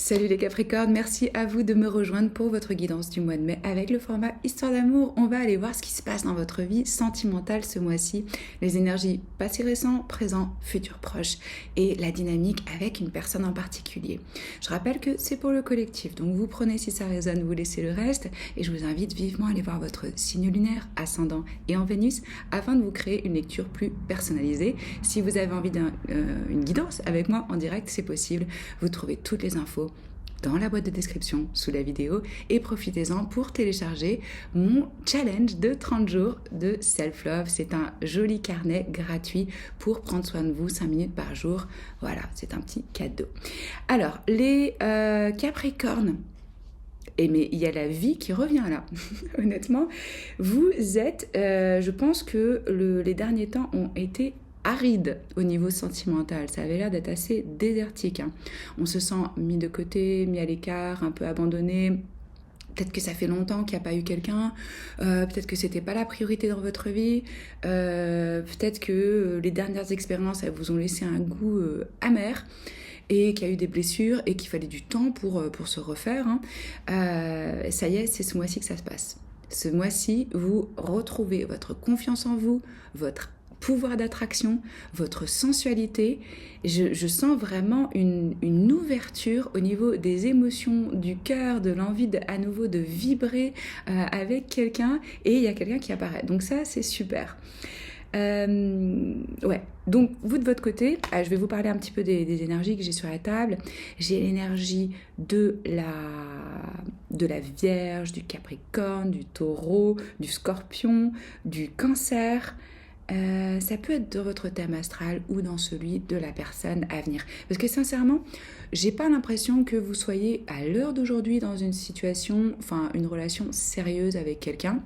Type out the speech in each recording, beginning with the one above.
Salut les Capricornes, merci à vous de me rejoindre pour votre guidance du mois de mai avec le format Histoire d'amour. On va aller voir ce qui se passe dans votre vie sentimentale ce mois-ci, les énergies passé récent, présent, futur proche et la dynamique avec une personne en particulier. Je rappelle que c'est pour le collectif, donc vous prenez si ça résonne, vous laissez le reste et je vous invite vivement à aller voir votre signe lunaire, ascendant et en Vénus afin de vous créer une lecture plus personnalisée. Si vous avez envie d'une guidance avec moi en direct, c'est possible. Vous trouvez toutes les infos dans la boîte de description sous la vidéo et profitez-en pour télécharger mon challenge de 30 jours de self-love. C'est un joli carnet gratuit pour prendre soin de vous 5 minutes par jour. Voilà, c'est un petit cadeau. Alors, les Capricornes, mais il y a la vie qui revient là, honnêtement. Vous êtes, je pense que les derniers temps ont été aride au niveau sentimental, ça avait l'air d'être assez désertique, hein. On se sent mis de côté, mis à l'écart, un peu abandonné. Peut-être que ça fait longtemps qu'il n'y a pas eu quelqu'un, peut-être que c'était pas la priorité dans votre vie, peut-être que les dernières expériences elles vous ont laissé un goût amer et qu'il y a eu des blessures et qu'il fallait du temps pour se refaire, hein. Ça y est, c'est ce mois-ci que ça se passe. Ce mois-ci, vous retrouvez votre confiance en vous, votre pouvoir d'attraction, votre sensualité. Je sens vraiment une ouverture au niveau des émotions, du cœur, de l'envie à nouveau de vibrer avec quelqu'un et il y a quelqu'un qui apparaît. Donc ça, c'est super. Ouais, donc vous de votre côté, je vais vous parler un petit peu des énergies que j'ai sur la table. J'ai l'énergie de la Vierge, du Capricorne, du Taureau, du Scorpion, du Cancer. Ça peut être dans votre thème astral ou dans celui de la personne à venir. Parce que sincèrement, j'ai pas l'impression que vous soyez à l'heure d'aujourd'hui dans une situation, enfin une relation sérieuse avec quelqu'un.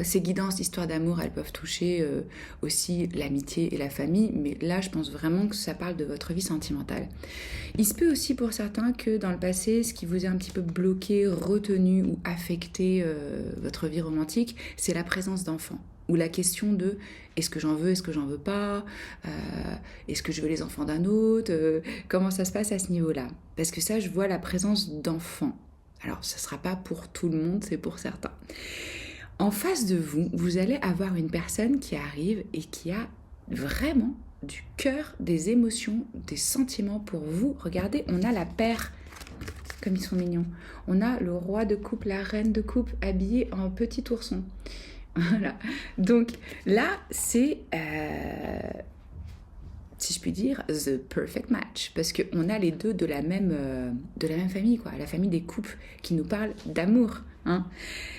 Ces guidances d'histoire d'amour, elles peuvent toucher aussi l'amitié et la famille, mais là je pense vraiment que ça parle de votre vie sentimentale. Il se peut aussi pour certains que dans le passé, ce qui vous a un petit peu bloqué, retenu ou affecté votre vie romantique, c'est la présence d'enfants. Ou la question de est-ce que j'en veux, est-ce que j'en veux pas, est-ce que je veux les enfants d'un autre, comment ça se passe à ce niveau-là. Parce que ça, je vois la présence d'enfants. Alors, ça ne sera pas pour tout le monde, c'est pour certains. En face de vous, vous allez avoir une personne qui arrive et qui a vraiment du cœur, des émotions, des sentiments pour vous. Regardez, on a la paire, comme ils sont mignons. On a le roi de coupe, la reine de coupe, habillée en petit ourson. Voilà. Donc là, c'est, si je puis dire, the perfect match. Parce qu'on a les deux de la même famille, quoi. La famille des couples qui nous parlent d'amour, hein.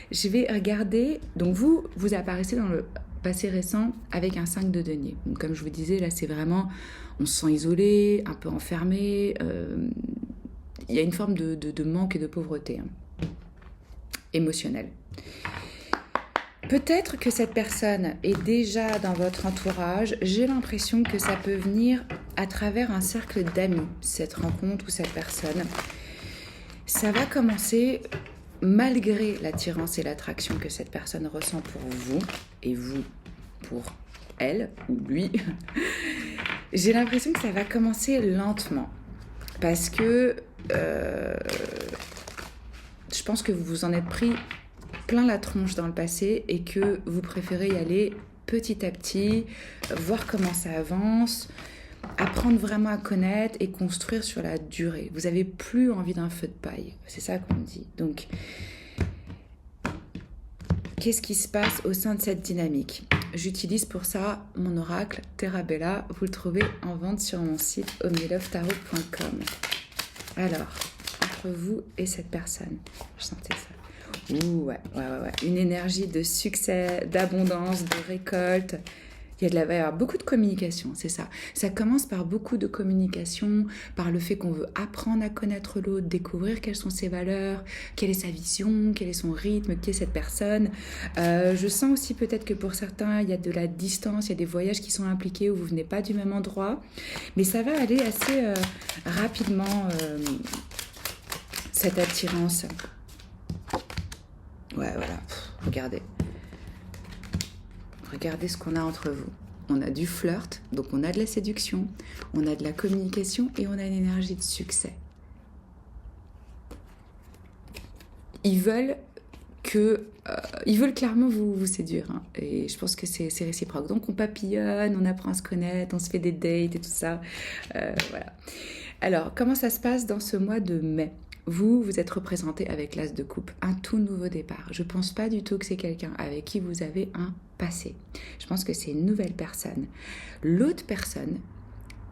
Je vais regarder. Donc vous apparaissez dans le passé récent avec un 5 de denier. Donc, comme je vous disais, là, c'est vraiment, on se sent isolé, un peu enfermé. Il y a une forme de manque et de pauvreté, hein, émotionnelle. Peut-être que cette personne est déjà dans votre entourage. J'ai l'impression que ça peut venir à travers un cercle d'amis, cette rencontre ou cette personne. Ça va commencer malgré l'attirance et l'attraction que cette personne ressent pour vous et vous pour elle ou lui. J'ai l'impression que ça va commencer lentement parce que je pense que vous vous en êtes pris plein la tronche dans le passé et que vous préférez y aller petit à petit, voir comment ça avance, apprendre vraiment à connaître et construire sur la durée. Vous n'avez plus envie d'un feu de paille, c'est ça qu'on dit. Donc, qu'est-ce qui se passe au sein de cette dynamique ? J'utilise pour ça mon oracle Terra Bella, vous le trouvez en vente sur mon site omnilovetarot.com. Alors, entre vous et cette personne, je sentais ça. Ouh, ouais. Une énergie de succès, d'abondance, de récolte. Il va y avoir beaucoup de communication, c'est ça. Ça commence par beaucoup de communication, par le fait qu'on veut apprendre à connaître l'autre, découvrir quelles sont ses valeurs, quelle est sa vision, quel est son rythme, qui est cette personne. Je sens aussi peut-être que pour certains, il y a de la distance, il y a des voyages qui sont impliqués où vous venez pas du même endroit. Mais ça va aller assez rapidement, cette attirance. Ouais, voilà. Regardez ce qu'on a entre vous. on a du flirt, donc on a de la séduction, on a de la communication et on a une énergie de succès. Ils veulent clairement vous séduire, hein. Et je pense que c'est réciproque. Donc on papillonne, on apprend à se connaître, on se fait des dates et tout ça. Voilà. Alors, comment ça se passe dans ce mois de mai? Vous êtes représenté avec l'As de coupe, un tout nouveau départ. Je pense pas du tout que c'est quelqu'un avec qui vous avez un passé. Je pense que c'est une nouvelle personne. L'autre personne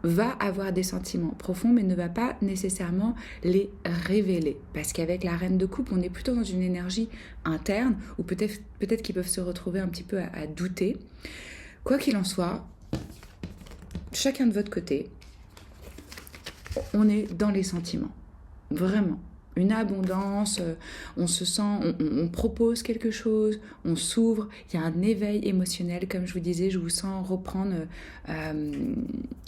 va avoir des sentiments profonds, mais ne va pas nécessairement les révéler. Parce qu'avec la reine de coupe, on est plutôt dans une énergie interne, ou peut-être qu'ils peuvent se retrouver un petit peu à douter. Quoi qu'il en soit, chacun de votre côté, on est dans les sentiments. Vraiment. Une abondance, on se sent, on propose quelque chose, on s'ouvre, il y a un éveil émotionnel, comme je vous disais, je vous sens reprendre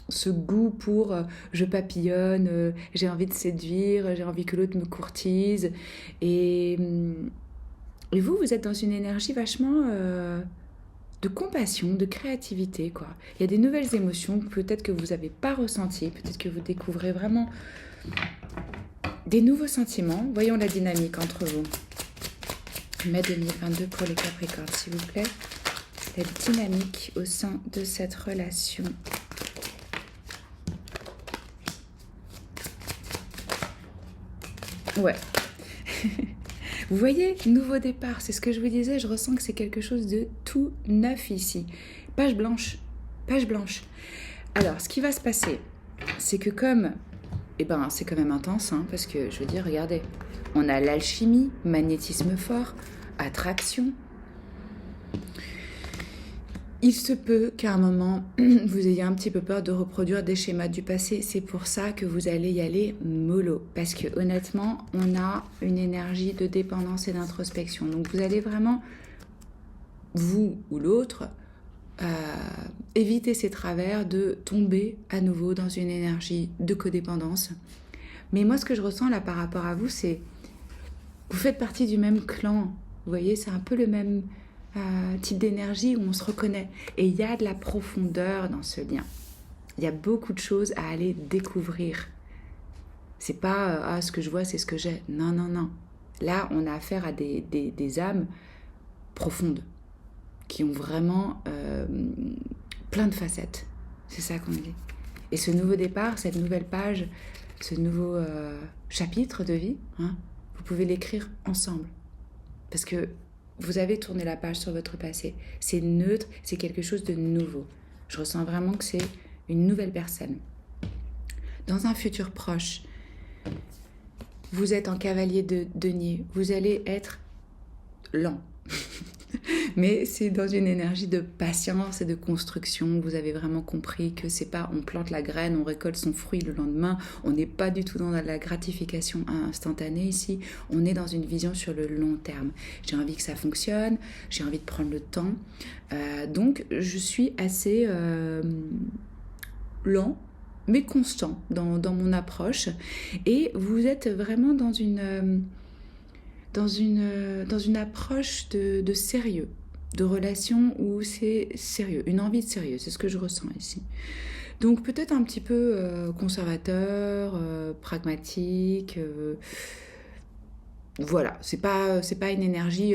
ce goût pour je papillonne, j'ai envie de séduire, j'ai envie que l'autre me courtise. Et vous êtes dans une énergie vachement de compassion, de créativité, quoi. Il y a des nouvelles émotions, peut-être que vous n'avez pas ressenties, peut-être que vous découvrez vraiment des nouveaux sentiments. Voyons la dynamique entre vous. Mai 2022 pour les Capricornes, s'il vous plaît. La dynamique au sein de cette relation. Ouais. Vous voyez, nouveau départ, c'est ce que je vous disais, je ressens que c'est quelque chose de tout neuf ici. Page blanche, page blanche. Alors, ce qui va se passer, c'est que comme... c'est quand même intense, hein, parce que, je veux dire, regardez, on a l'alchimie, magnétisme fort, attraction. Il se peut qu'à un moment, vous ayez un petit peu peur de reproduire des schémas du passé. C'est pour ça que vous allez y aller mollo. Parce que honnêtement, on a une énergie de dépendance et d'introspection. Donc vous allez vraiment, vous ou l'autre, éviter ces travers de tomber à nouveau dans une énergie de codépendance. Mais moi, ce que je ressens là par rapport à vous, c'est vous faites partie du même clan. Vous voyez, c'est un peu le même type d'énergie où on se reconnaît. Et il y a de la profondeur dans ce lien. Il y a beaucoup de choses à aller découvrir. C'est pas ce que je vois, c'est ce que j'ai. Non, non, non. Là, on a affaire à des âmes profondes qui ont vraiment plein de facettes. C'est ça qu'on dit. Et ce nouveau départ, cette nouvelle page, ce nouveau chapitre de vie, hein, vous pouvez l'écrire ensemble. Parce que vous avez tourné la page sur votre passé. C'est neutre, c'est quelque chose de nouveau. Je ressens vraiment que c'est une nouvelle personne. Dans un futur proche, vous êtes en cavalier de denier. Vous allez être lent. Mais c'est dans une énergie de patience et de construction. Vous avez vraiment compris que c'est pas on plante la graine, on récolte son fruit le lendemain. On n'est pas du tout dans la gratification instantanée ici. On est dans une vision sur le long terme. J'ai envie que ça fonctionne, j'ai envie de prendre le temps. Donc je suis assez lent, mais constant dans mon approche. Et vous êtes vraiment dans une approche de sérieux, de relation où c'est sérieux, une envie de sérieux, c'est ce que je ressens ici. Donc peut-être un petit peu conservateur, pragmatique, voilà, c'est pas une énergie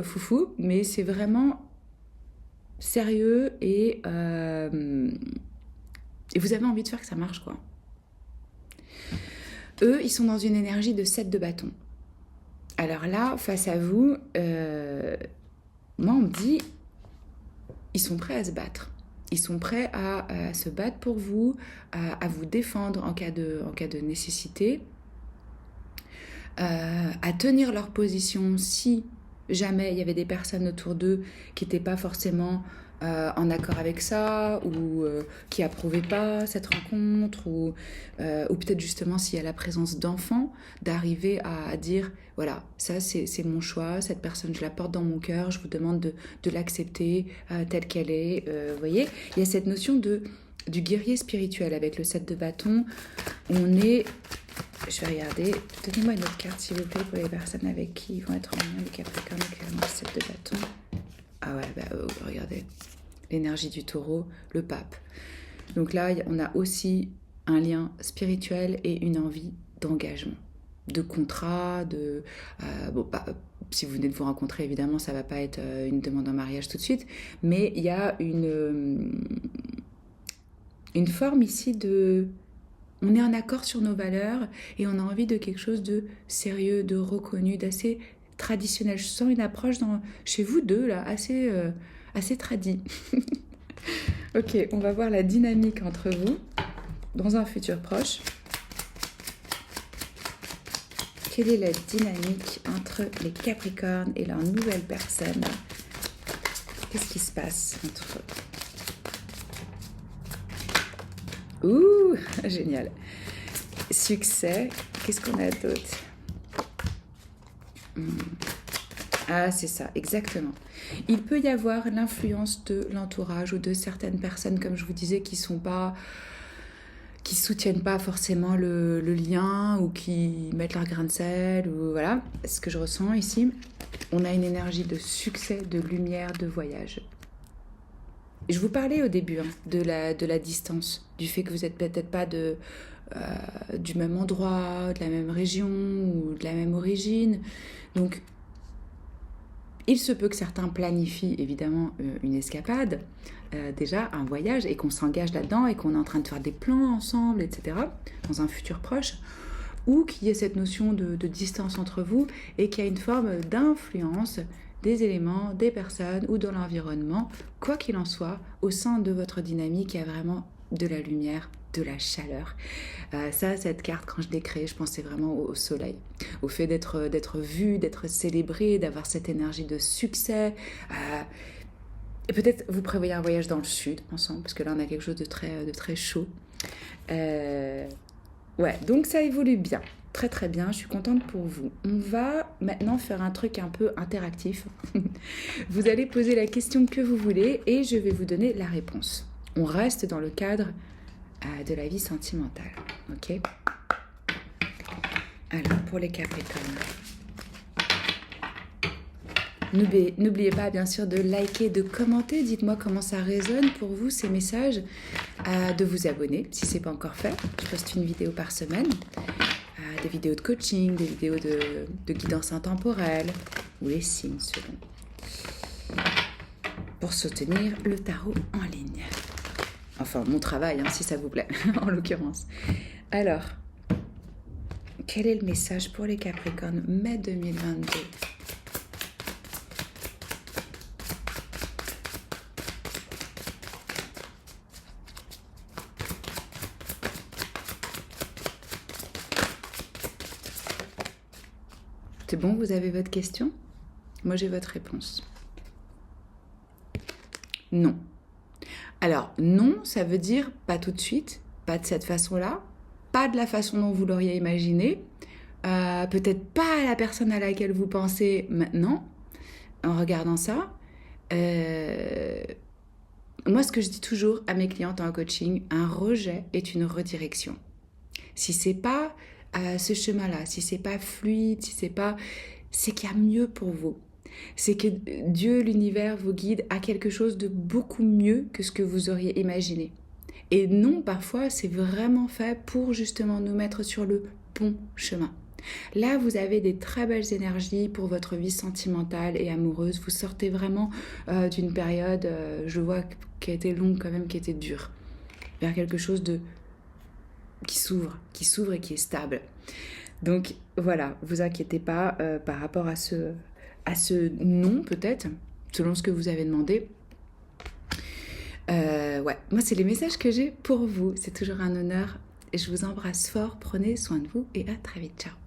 foufou, mais c'est vraiment sérieux et vous avez envie de faire que ça marche, quoi. Eux, ils sont dans une énergie de 7 de bâton. Alors là, face à vous, moi on me dit, ils sont prêts à se battre. Ils sont prêts à se battre pour vous, à vous défendre en cas de nécessité, à tenir leur position si jamais il y avait des personnes autour d'eux qui n'étaient pas forcément en accord avec ça, ou qui approuvaient pas cette rencontre, ou peut-être justement s'il y a la présence d'enfants, d'arriver à dire voilà, ça c'est mon choix, cette personne je la porte dans mon cœur, je vous demande de l'accepter telle qu'elle est. Vous voyez, il y a cette notion du guerrier spirituel avec le 7 de bâton. On est, je vais regarder, donnez-moi une autre carte s'il vous plaît pour les personnes avec qui ils vont être en lien, les Capricornes, avec le 7 de bâton. Ah ouais, regardez. l'énergie du taureau, le pape. Donc là, on a aussi un lien spirituel et une envie d'engagement, de contrat, si vous venez de vous rencontrer, évidemment, ça ne va pas être une demande en mariage tout de suite, mais il y a une forme ici de... On est en accord sur nos valeurs et on a envie de quelque chose de sérieux, de reconnu, d'assez traditionnel. Je sens une approche chez vous deux, là, assez tradie. Ok, on va voir la dynamique entre vous dans un futur proche. Quelle est la dynamique entre les Capricornes et leur nouvelle personne? Qu'est-ce qui se passe entre eux? Ouh, génial. Succès. Qu'est-ce qu'on a d'autre? Ah, c'est ça, exactement. Il peut y avoir l'influence de l'entourage ou de certaines personnes, comme je vous disais, qui soutiennent pas forcément le lien ou qui mettent leur grain de sel. Ou voilà, ce que je ressens ici. On a une énergie de succès, de lumière, de voyage. Je vous parlais au début de la distance, du fait que vous n'êtes peut-être pas du même endroit, de la même région ou de la même origine. Donc, il se peut que certains planifient évidemment une escapade, déjà un voyage, et qu'on s'engage là-dedans et qu'on est en train de faire des plans ensemble, etc., dans un futur proche, ou qu'il y ait cette notion de distance entre vous et qu'il y a une forme d'influence des éléments, des personnes ou de l'environnement, quoi qu'il en soit, au sein de votre dynamique, il y a vraiment de la lumière, de la chaleur. Cette carte, quand je l'ai créée, je pensais vraiment au soleil, au fait d'être vu, d'être célébré, d'avoir cette énergie de succès. Et peut-être vous prévoyez un voyage dans le sud ensemble, parce que là on a quelque chose de très chaud. Ouais, donc ça évolue bien. Très très bien, je suis contente pour vous. On va maintenant faire un truc un peu interactif. Vous allez poser la question que vous voulez et je vais vous donner la réponse. On reste dans le cadre de la vie sentimentale. Ok? Alors, pour les Capricornes. N'oubliez pas bien sûr de liker, de commenter. Dites-moi comment ça résonne pour vous ces messages. De vous abonner si ce n'est pas encore fait. Je poste une vidéo par semaine. Des vidéos de coaching, des vidéos de guidance intemporelle ou les signes selon. Pour soutenir le tarot en ligne. Enfin, mon travail, si ça vous plaît, en l'occurrence. Alors, quel est le message pour les Capricornes mai 2022? C'est bon, vous avez votre question? Moi, j'ai votre réponse. Non. Alors, non, ça veut dire pas tout de suite, pas de cette façon-là, pas de la façon dont vous l'auriez imaginé, peut-être pas à la personne à laquelle vous pensez maintenant, en regardant ça. Moi, ce que je dis toujours à mes clientes en coaching, un rejet est une redirection. Si c'est pas ce chemin-là, si c'est pas fluide, c'est qu'il y a mieux pour vous. C'est que Dieu, l'univers, vous guide à quelque chose de beaucoup mieux que ce que vous auriez imaginé. Et non, parfois, c'est vraiment fait pour justement nous mettre sur le bon chemin. Là, vous avez des très belles énergies pour votre vie sentimentale et amoureuse. Vous sortez vraiment d'une période, je vois, qui a été longue quand même, qui était dure, vers quelque chose qui s'ouvre et qui est stable. Donc voilà, vous inquiétez pas par rapport à ce non peut-être, selon ce que vous avez demandé. Ouais, moi c'est les messages que j'ai pour vous. C'est toujours un honneur et je vous embrasse fort. Prenez soin de vous et à très vite. Ciao.